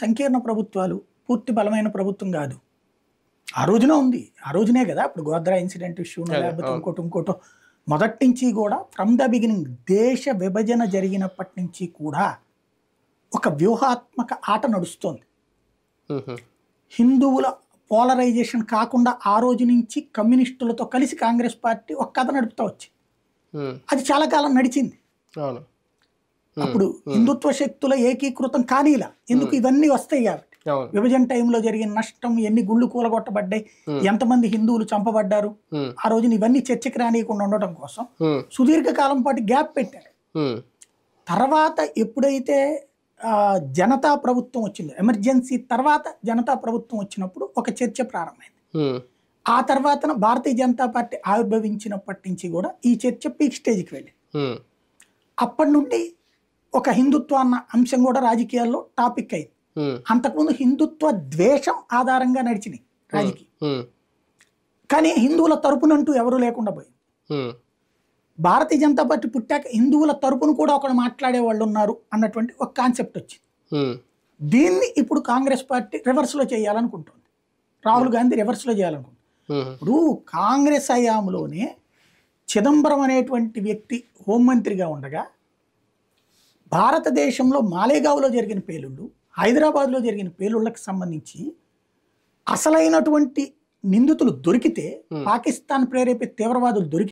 సంకీర్ణ ప్రభుత్వాలు పూర్తి బలమైన ప్రభుత్వం కాదు. ఆ రోజున ఉంది, ఆ రోజునే కదా ఇప్పుడు గోద్రా ఇన్సిడెంట్ ఇష్యూను లేకపోతే ఇంకోటో మొదటి నుంచి కూడా ఫ్రమ్ ద బిగినింగ్ దేశ విభజన జరిగినప్పటి నుంచి కూడా ఒక వ్యూహాత్మక ఆట నడుస్తోంది. హిందువుల పోలరైజేషన్ కాకుండా ఆ రోజు నుంచి కమ్యూనిస్టులతో కలిసి కాంగ్రెస్ పార్టీ ఒక కథ నడుపుతూ వచ్చింది. అది చాలా కాలం నడిచింది. అప్పుడు హిందుత్వ శక్తుల ఏకీకృతం కానీలా, ఎందుకు ఇవన్నీ వస్తాయి కాబట్టి. విభజన టైంలో జరిగిన నష్టం, ఎన్ని గుళ్ళు కూలగొట్టబడ్డాయి, ఎంతమంది హిందువులు చంపబడ్డారు, ఆ రోజున ఇవన్నీ చర్చకి రానియకుండా ఉండటం కోసం సుదీర్ఘకాలం పాటు గ్యాప్ పెట్టారు. తర్వాత ఎప్పుడైతే జనతా ప్రభుత్వం వచ్చిందో, ఎమర్జెన్సీ తర్వాత జనతా ప్రభుత్వం వచ్చినప్పుడు ఒక చర్చ ప్రారంభమైంది. ఆ తర్వాత భారతీయ జనతా పార్టీ ఆవిర్భవించినప్పటి నుంచి కూడా ఈ చర్చ పీక్ స్టేజ్కి వెళ్ళింది. అప్పటి నుండి ఒక హిందుత్వ అన్న అంశం కూడా రాజకీయాల్లో టాపిక్ అయింది. అంతకుముందు హిందుత్వ ద్వేషం ఆధారంగా నడిచినాయి రాజకీయం, కానీ హిందువుల తరపునంటూ ఎవరు లేకుండా పోయింది. భారతీయ జనతా పార్టీ పుట్టాక హిందువుల తరపును కూడా ఒకరు మాట్లాడే వాళ్ళు ఉన్నారు అన్నటువంటి ఒక కాన్సెప్ట్ వచ్చింది. దీన్ని ఇప్పుడు కాంగ్రెస్ పార్టీ రివర్స్లో చేయాలనుకుంటుంది. రాహుల్ గాంధీ రివర్స్లో చేయాలనుకుంటుంది. ఇప్పుడు కాంగ్రెస్ హయాంలోనే చిదంబరం అనేటువంటి వ్యక్తి హోంమంత్రిగా ఉండగా భారతదేశంలో మాలేగావ్లో జరిగిన పేలుళ్ళు, హైదరాబాద్లో జరిగిన పేలుళ్ళకి సంబంధించి అసలైనటువంటి నిందితులు దొరికితే, పాకిస్తాన్ ప్రేరేపిత తీవ్రవాదులు దొరికి